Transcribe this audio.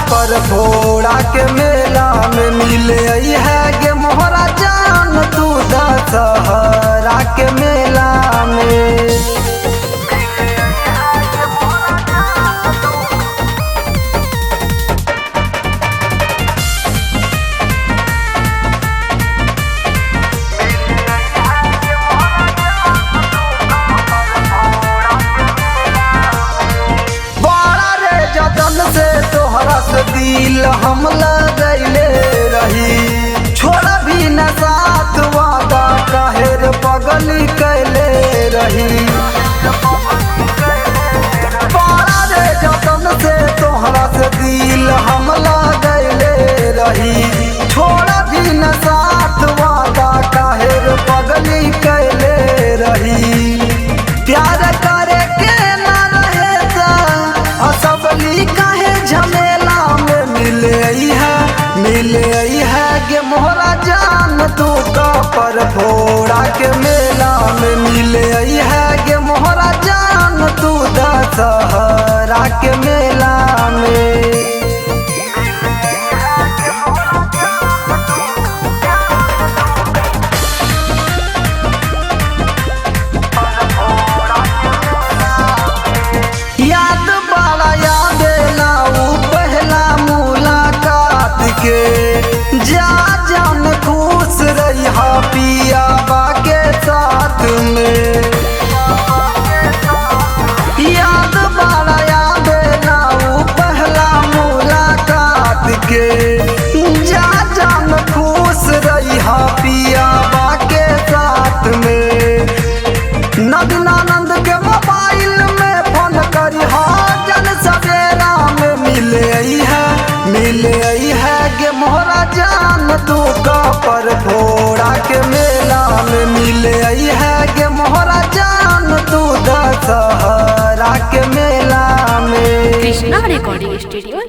पर फोड़ा के मेला में मिले है गे मोहरा जान तू दशहरा के मेला में। से तोहरा से दिल हम लगैले रही, छोड़ भी न साथ वादा काहेर पगली कैले रही। बड़ा रे जतन से तोहरा से दिल हम लगैले रही, छोड़ भी न साथ वादा काहेर पगली कैले रही। प्यार करे के न रहे असबली काहे झमेला में मिले है गे मोहरा जान तू पर फोड़ा के मेला में मिले है गे मोहरा जान तू दशहरा के मेला में। याद बड़ा याद लाऊ पहला मुलाकात के, जा जान खुश रही पिया के साथ में। याद बड़ा याद लाऊ पहला मुलाकात के, जा जान खुश रही पिया के साथ में। नंद के मोबाइल में फोन करी जन सवेरा में मिले है गे मोहरा जान तू पर फोड़ा के मेला में मिले है गे मोहरा जान तू दशहरा के मेला में। Krishna recording studio